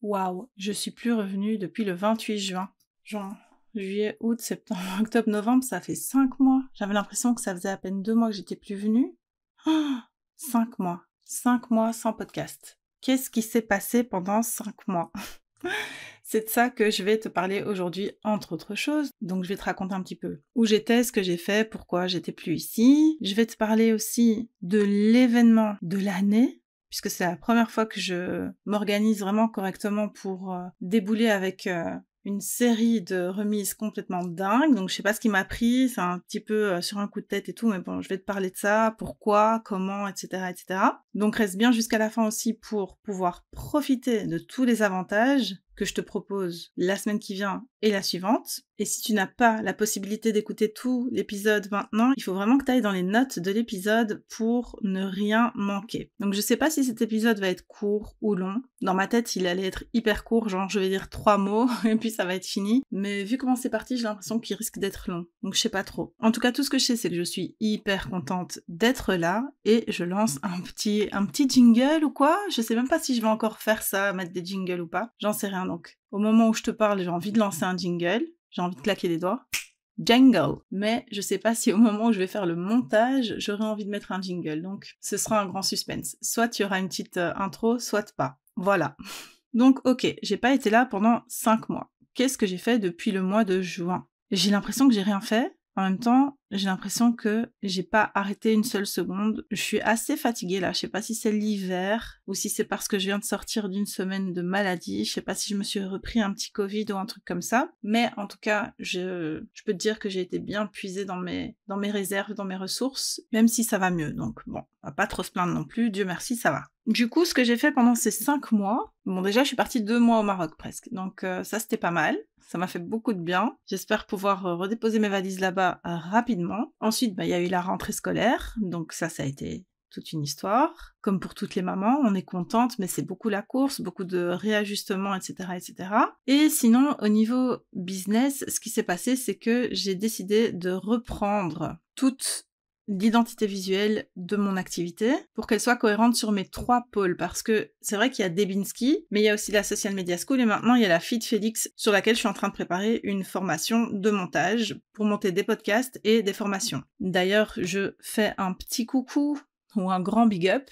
Waouh, je suis plus revenue depuis le 28 juin. Juin, juillet, août, septembre, octobre, novembre, ça fait 5 mois. J'avais l'impression que ça faisait à peine 2 mois que j'étais plus venue. 5 mois. 5 mois sans podcast. Qu'est-ce qui s'est passé pendant 5 mois? C'est de ça que je vais te parler aujourd'hui, entre autres choses. Donc je vais te raconter un petit peu où j'étais, ce que j'ai fait, pourquoi j'étais plus ici. Je vais te parler aussi de l'événement de l'année, puisque c'est la première fois que je m'organise vraiment correctement pour débouler avec une série de remises complètement dingues. Donc je sais pas ce qui m'a pris, c'est un petit peu sur un coup de tête et tout, mais bon, je vais te parler de ça, pourquoi, comment, etc., etc. Donc reste bien jusqu'à la fin aussi pour pouvoir profiter de tous les avantages que je te propose la semaine qui vient et la suivante. Et si tu n'as pas la possibilité d'écouter tout l'épisode maintenant, il faut vraiment que tu ailles dans les notes de l'épisode pour ne rien manquer. Donc je sais pas si cet épisode va être court ou long. Dans ma tête, il allait être hyper court, genre je vais dire 3 mots et puis ça va être fini. Mais vu comment c'est parti, j'ai l'impression qu'il risque d'être long. Donc je sais pas trop. En tout cas, tout ce que je sais, c'est que je suis hyper contente d'être là et je lance un petit jingle ou quoi. Je sais même pas si je vais encore faire ça, mettre des jingles ou pas. J'en sais rien donc. Au moment où je te parle, j'ai envie de lancer un jingle. J'ai envie de claquer les doigts. Jingle. Mais je sais pas si au moment où je vais faire le montage, j'aurai envie de mettre un jingle. Donc ce sera un grand suspense. Soit tu auras une petite intro, soit pas. Voilà. Donc ok, j'ai pas été là pendant 5 mois. Qu'est-ce que j'ai fait depuis le mois de juin? J'ai l'impression que j'ai rien fait. En même temps, j'ai l'impression que j'ai pas arrêté une seule seconde. Je suis assez fatiguée là. Je sais pas si c'est l'hiver ou si c'est parce que je viens de sortir d'une semaine de maladie. Je sais pas si je me suis repris un petit Covid ou un truc comme ça. Mais en tout cas, je peux te dire que j'ai été bien puisée dans mes réserves, dans mes ressources, même si ça va mieux. Donc bon, on va pas trop se plaindre non plus. Dieu merci, ça va. Du coup, ce que j'ai fait pendant ces 5 mois, bon déjà je suis partie 2 mois au Maroc presque, donc ça c'était pas mal, ça m'a fait beaucoup de bien. J'espère pouvoir redéposer mes valises là-bas rapidement. Ensuite, il y a eu la rentrée scolaire, donc ça a été toute une histoire. Comme pour toutes les mamans, on est contente, mais c'est beaucoup la course, beaucoup de réajustements, etc., etc. Et sinon, au niveau business, ce qui s'est passé, c'est que j'ai décidé de reprendre toute l'identité visuelle de mon activité pour qu'elle soit cohérente sur mes 3 pôles, parce que c'est vrai qu'il y a Debinski, mais il y a aussi la Social Media School et maintenant il y a la Fit Félix sur laquelle je suis en train de préparer une formation de montage pour monter des podcasts et des formations. D'ailleurs, je fais un petit coucou ou un grand big up,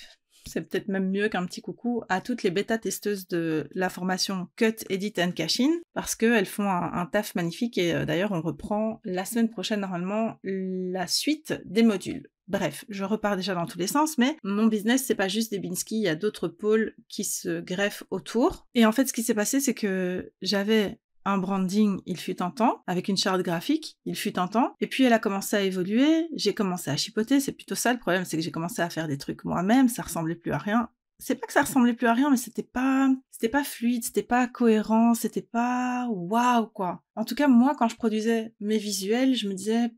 c'est peut-être même mieux qu'un petit coucou, à toutes les bêta-testeuses de la formation Cut, Edit and Cash In, parce qu'elles font un taf magnifique et d'ailleurs on reprend la semaine prochaine normalement la suite des modules. Bref, je repars déjà dans tous les sens, mais mon business, c'est pas juste Debinski, il y a d'autres pôles qui se greffent autour. Et en fait, ce qui s'est passé, c'est que j'avais un branding, il fut un temps, avec une charte graphique, il fut un temps, et puis elle a commencé à évoluer, j'ai commencé à chipoter, c'est plutôt ça le problème, c'est que j'ai commencé à faire des trucs moi-même, ça ressemblait plus à rien. C'est pas que ça ressemblait plus à rien, mais c'était pas fluide, c'était pas cohérent, c'était pas waouh quoi. En tout cas, moi, quand je produisais mes visuels, je me disais,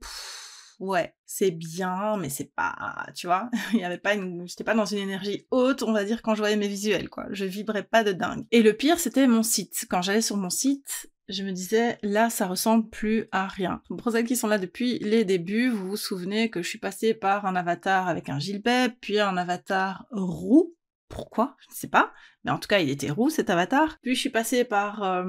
ouais, c'est bien, mais c'est pas, tu vois, il y avait pas j'étais pas dans une énergie haute, on va dire, quand je voyais mes visuels, quoi. Je vibrais pas de dingue. Et le pire, c'était mon site. Quand j'allais sur mon site, je me disais, là, ça ressemble plus à rien. Pour celles qui sont là depuis les débuts, vous vous souvenez que je suis passée par un avatar avec un gilbert, puis un avatar roux. Pourquoi? Je ne sais pas. Mais en tout cas, il était roux, cet avatar. Puis je suis passée par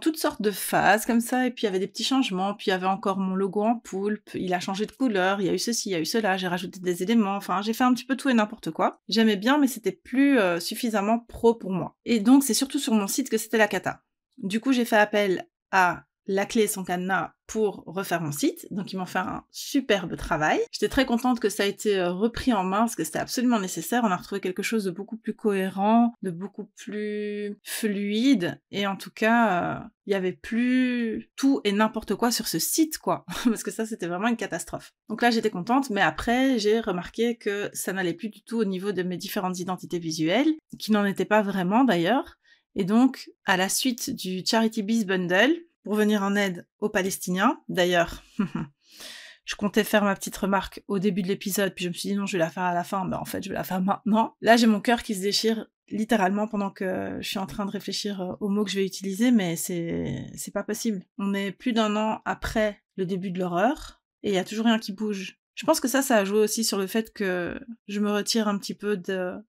toutes sortes de phases comme ça, et puis il y avait des petits changements, puis il y avait encore mon logo en poulpe, il a changé de couleur, il y a eu ceci, il y a eu cela, j'ai rajouté des éléments, enfin j'ai fait un petit peu tout et n'importe quoi. J'aimais bien, mais c'était plus suffisamment pro pour moi. Et donc c'est surtout sur mon site que c'était la cata. Du coup, j'ai fait appel à la clé et son cadenas pour refaire mon site, donc ils m'ont fait un superbe travail. J'étais très contente que ça a été repris en main, parce que c'était absolument nécessaire, on a retrouvé quelque chose de beaucoup plus cohérent, de beaucoup plus fluide, et en tout cas, il y avait plus tout et n'importe quoi sur ce site, quoi, parce que ça c'était vraiment une catastrophe. Donc là j'étais contente, mais après j'ai remarqué que ça n'allait plus du tout au niveau de mes différentes identités visuelles, qui n'en étaient pas vraiment d'ailleurs, et donc à la suite du Charity Bees Bundle, pour venir en aide aux Palestiniens. D'ailleurs, je comptais faire ma petite remarque au début de l'épisode, puis je me suis dit non, je vais la faire à la fin, en fait je vais la faire maintenant. Là j'ai mon cœur qui se déchire littéralement pendant que je suis en train de réfléchir aux mots que je vais utiliser, mais c'est pas possible. On est plus d'1 an après le début de l'horreur, et il y a toujours rien qui bouge. Je pense que ça a joué aussi sur le fait que je me retire un petit peu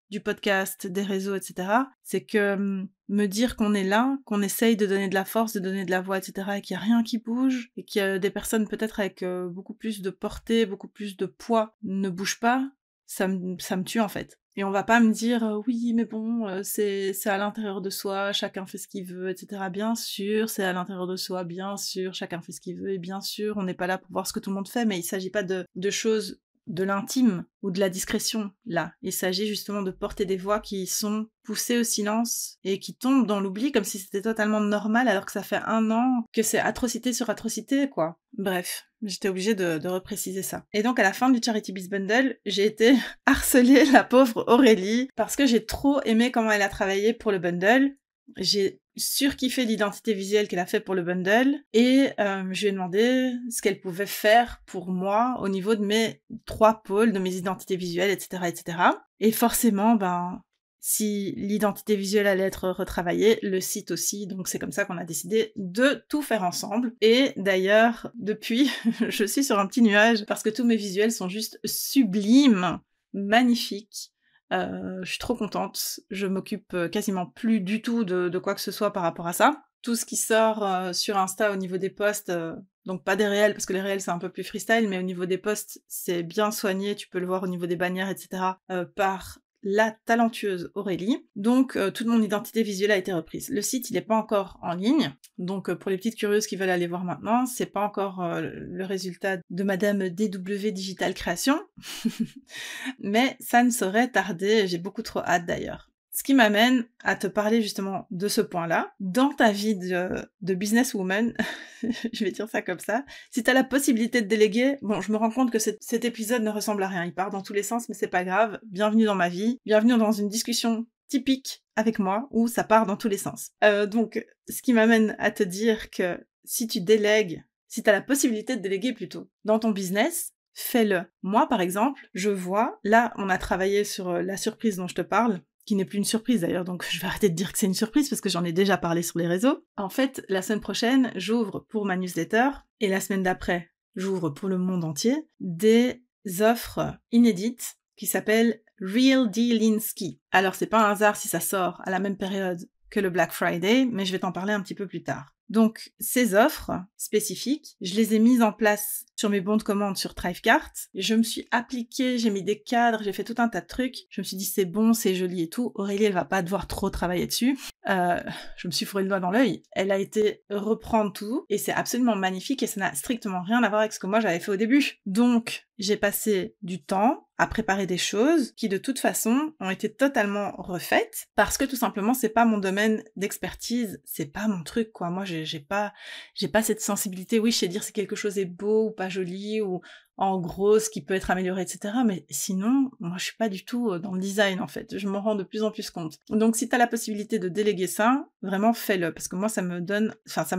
du podcast, des réseaux, etc. C'est que me dire qu'on est là, qu'on essaye de donner de la force, de donner de la voix, etc. et qu'il n'y a rien qui bouge, et qu'il y a des personnes peut-être avec beaucoup plus de portée, beaucoup plus de poids ne bougent pas, ça me tue en fait. Et on va pas me dire oui mais bon c'est à l'intérieur de soi, chacun fait ce qu'il veut, etc. Bien sûr c'est à l'intérieur de soi, bien sûr chacun fait ce qu'il veut et bien sûr on n'est pas là pour voir ce que tout le monde fait, mais il s'agit pas de choses de l'intime ou de la discrétion là. Il s'agit justement de porter des voix qui sont poussées au silence et qui tombent dans l'oubli comme si c'était totalement normal alors que ça fait 1 an que c'est atrocité sur atrocité quoi. Bref, j'étais obligée de repréciser ça. Et donc à la fin du Charity Biz Bundle, j'ai été harceler la pauvre Aurélie parce que j'ai trop aimé comment elle a travaillé pour le bundle. J'ai surkiffé l'identité visuelle qu'elle a fait pour le bundle et je lui ai demandé ce qu'elle pouvait faire pour moi au niveau de mes 3 pôles, de mes identités visuelles, etc., etc. Et forcément, si l'identité visuelle allait être retravaillée, le site aussi, donc c'est comme ça qu'on a décidé de tout faire ensemble. Et d'ailleurs, depuis, je suis sur un petit nuage parce que tous mes visuels sont juste sublimes, magnifiques. Je suis trop contente, je m'occupe quasiment plus du tout de quoi que ce soit par rapport à ça. Tout ce qui sort sur Insta au niveau des posts, donc pas des réels, parce que les réels c'est un peu plus freestyle, mais au niveau des posts, c'est bien soigné, tu peux le voir au niveau des bannières, etc., par la talentueuse Aurélie. Donc toute mon identité visuelle a été reprise. Le site, il n'est pas encore en ligne, donc pour les petites curieuses qui veulent aller voir maintenant, c'est pas encore le résultat de Madame DW Digital Création, mais ça ne saurait tarder, j'ai beaucoup trop hâte d'ailleurs. Ce qui m'amène à te parler justement de ce point-là. Dans ta vie de businesswoman, je vais dire ça comme ça, si t'as la possibilité de déléguer, bon, je me rends compte que cet épisode ne ressemble à rien, il part dans tous les sens, mais c'est pas grave, bienvenue dans ma vie, bienvenue dans une discussion typique avec moi, où ça part dans tous les sens. Donc, ce qui m'amène à te dire que si tu délègues, si t'as la possibilité de déléguer plutôt, dans ton business, fais-le. Moi, par exemple, je vois, là, on a travaillé sur la surprise dont je te parle, qui n'est plus une surprise d'ailleurs, donc je vais arrêter de dire que c'est une surprise parce que j'en ai déjà parlé sur les réseaux. En fait, la semaine prochaine, j'ouvre pour ma newsletter, et la semaine d'après, j'ouvre pour le monde entier, des offres inédites qui s'appellent Real Dealinsky. Alors c'est pas un hasard si ça sort à la même période que le Black Friday, mais je vais t'en parler un petit peu plus tard. Donc, ces offres spécifiques, je les ai mises en place sur mes bons de commande sur Thrivecart. Je me suis appliquée, j'ai mis des cadres, j'ai fait tout un tas de trucs. Je me suis dit, c'est bon, c'est joli et tout. Aurélie, elle va pas devoir trop travailler dessus. Je me suis fourré le doigt dans l'œil. Elle a été reprendre tout, et c'est absolument magnifique, et ça n'a strictement rien à voir avec ce que moi j'avais fait au début. Donc, j'ai passé du temps à préparer des choses qui, de toute façon, ont été totalement refaites, parce que tout simplement, c'est pas mon domaine d'expertise, c'est pas mon truc, quoi. Moi, j'ai pas cette sensibilité. Oui, je sais dire si quelque chose est beau ou pas joli, ou en gros ce qui peut être amélioré, etc. Mais sinon, moi je suis pas du tout dans le design en fait. Je m'en rends de plus en plus compte. Donc si t'as la possibilité de déléguer ça, vraiment fais-le, parce que moi ça me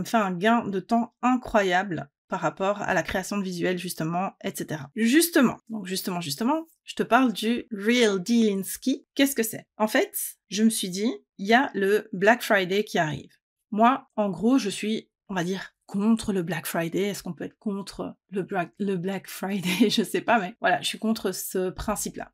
fait un gain de temps incroyable par rapport à la création de visuels justement, etc. Justement, je te parle du Real Dealinsky. Qu'est-ce que c'est? En fait, je me suis dit, il y a le Black Friday qui arrive. Moi, en gros, je suis, on va dire, contre le Black Friday. Est-ce qu'on peut être contre le Black Friday? Je sais pas, mais voilà, je suis contre ce principe-là.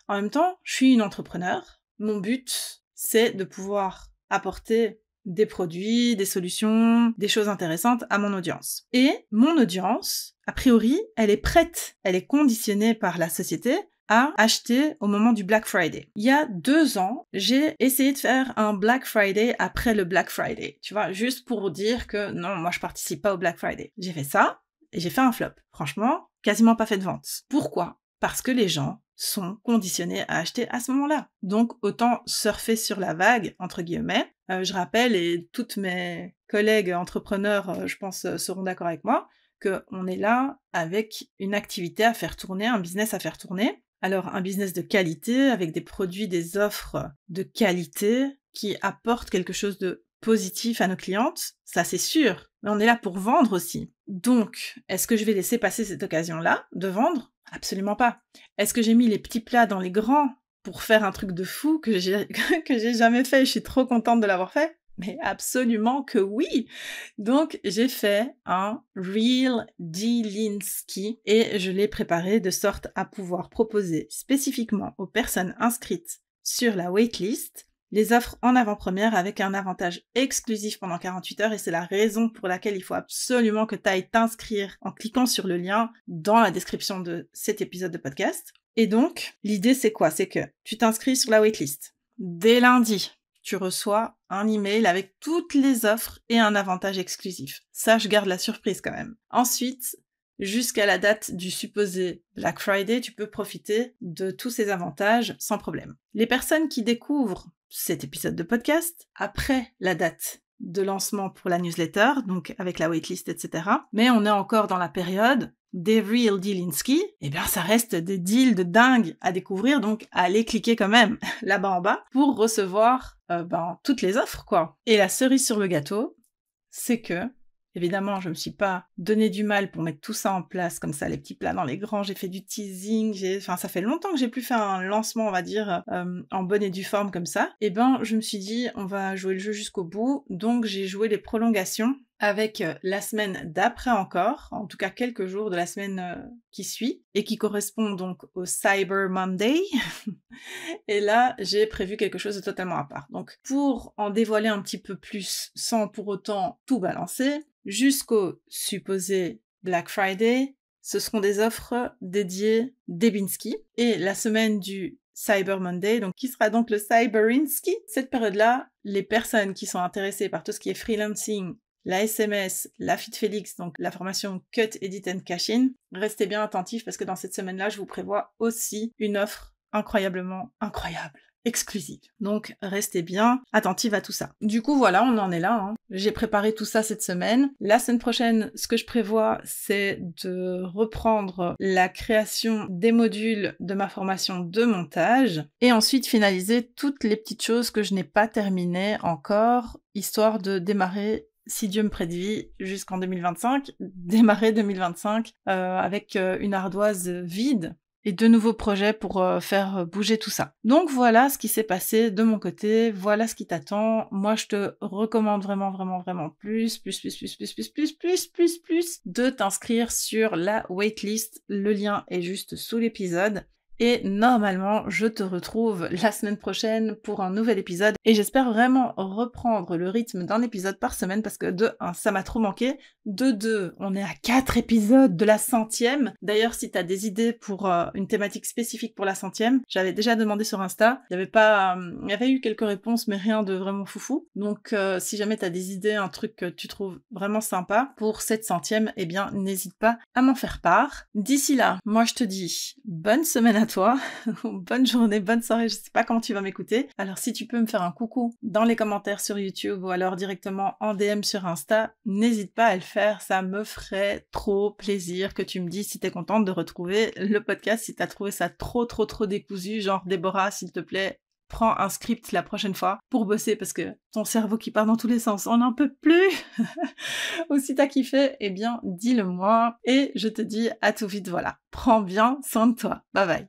En même temps, je suis une entrepreneur. Mon but, c'est de pouvoir apporter des produits, des solutions, des choses intéressantes à mon audience. Et mon audience, a priori, elle est prête, elle est conditionnée par la société à acheter au moment du Black Friday. Il y a 2 ans, j'ai essayé de faire un Black Friday après le Black Friday, tu vois, juste pour dire que non, moi je participe pas au Black Friday. J'ai fait ça, et j'ai fait un flop. Franchement, quasiment pas fait de vente. Pourquoi? Parce que les gens sont conditionnés à acheter à ce moment-là. Donc autant surfer sur la vague, entre guillemets. Je rappelle, et toutes mes collègues entrepreneurs, je pense, seront d'accord avec moi, qu'on est là avec une activité à faire tourner, un business à faire tourner. Alors un business de qualité, avec des produits, des offres de qualité, qui apportent quelque chose de positif à nos clientes, ça c'est sûr. Mais on est là pour vendre aussi. Donc, est-ce que je vais laisser passer cette occasion-là de vendre? Absolument pas. Est-ce que j'ai mis les petits plats dans les grands pour faire un truc de fou que j'ai jamais fait et je suis trop contente de l'avoir fait? Mais absolument que oui! Donc j'ai fait un Real Delinsky et je l'ai préparé de sorte à pouvoir proposer spécifiquement aux personnes inscrites sur la waitlist les offres en avant-première avec un avantage exclusif pendant 48 heures et c'est la raison pour laquelle il faut absolument que tu ailles t'inscrire en cliquant sur le lien dans la description de cet épisode de podcast. Et donc, l'idée c'est quoi? C'est que tu t'inscris sur la waitlist. Dès lundi, tu reçois un email avec toutes les offres et un avantage exclusif. Ça, je garde la surprise quand même. Ensuite, jusqu'à la date du supposé Black Friday, tu peux profiter de tous ces avantages sans problème. Les personnes qui découvrent cet épisode de podcast après la date de lancement pour la newsletter, donc avec la waitlist, etc. Mais on est encore dans la période des Real Delinsky, eh bien ça reste des deals de dingue à découvrir, donc allez cliquer quand même là-bas en bas pour recevoir toutes les offres, quoi. Et la cerise sur le gâteau, c'est que évidemment, je me suis pas donné du mal pour mettre tout ça en place, comme ça, les petits plats dans les grands, j'ai fait du teasing, ça fait longtemps que j'ai plus fait un lancement, on va dire, en bonne et due forme comme ça. Et ben, je me suis dit, on va jouer le jeu jusqu'au bout, donc j'ai joué les prolongations avec la semaine d'après encore, en tout cas quelques jours de la semaine qui suit, et qui correspond donc au Cyber Monday. Et là, j'ai prévu quelque chose de totalement à part. Donc, pour en dévoiler un petit peu plus, sans pour autant tout balancer, jusqu'au supposé Black Friday, ce seront des offres dédiées Debinski. Et la semaine du Cyber Monday, donc qui sera donc le Cyberinski. Cette période-là, les personnes qui sont intéressées par tout ce qui est freelancing, la SMS, la Fit Félix, donc la formation Cut, Edit and Cash In, restez bien attentifs parce que dans cette semaine-là, je vous prévois aussi une offre incroyablement incroyable, exclusive. Donc restez bien attentifs à tout ça. Du coup voilà, on en est là. J'ai préparé tout ça cette semaine. La semaine prochaine, ce que je prévois, c'est de reprendre la création des modules de ma formation de montage et ensuite finaliser toutes les petites choses que je n'ai pas terminées encore, histoire de démarrer, si Dieu me prête vie, jusqu'en 2025, démarrer 2025 avec une ardoise vide et de nouveaux projets pour faire bouger tout ça. Donc voilà ce qui s'est passé de mon côté, voilà ce qui t'attend. Moi je te recommande vraiment plus de t'inscrire sur la waitlist. Le lien est juste sous l'épisode. Et normalement, je te retrouve la semaine prochaine pour un nouvel épisode. Et j'espère vraiment reprendre le rythme d'un épisode par semaine parce que de 1, ça m'a trop manqué. De 2, on est à 4 épisodes de la 100e. D'ailleurs, si t'as des idées pour une thématique spécifique pour la 100e, j'avais déjà demandé sur Insta. Il y avait eu quelques réponses, mais rien de vraiment foufou. Donc, si jamais t'as des idées, un truc que tu trouves vraiment sympa pour cette 100e, eh bien, n'hésite pas à m'en faire part. D'ici là, moi je te dis bonne semaine à toi, bonne journée, bonne soirée, je sais pas quand tu vas m'écouter. Alors si tu peux me faire un coucou dans les commentaires sur YouTube ou alors directement en DM sur Insta, n'hésite pas à le faire, ça me ferait trop plaisir que tu me dises si t'es contente de retrouver le podcast, si t'as trouvé ça trop décousu, genre Déborah, s'il te plaît, prends un script la prochaine fois pour bosser parce que ton cerveau qui part dans tous les sens, on n'en peut plus. Ou si t'as kiffé, eh bien dis-le moi et je te dis à tout vite, voilà. Prends bien soin de toi. Bye bye.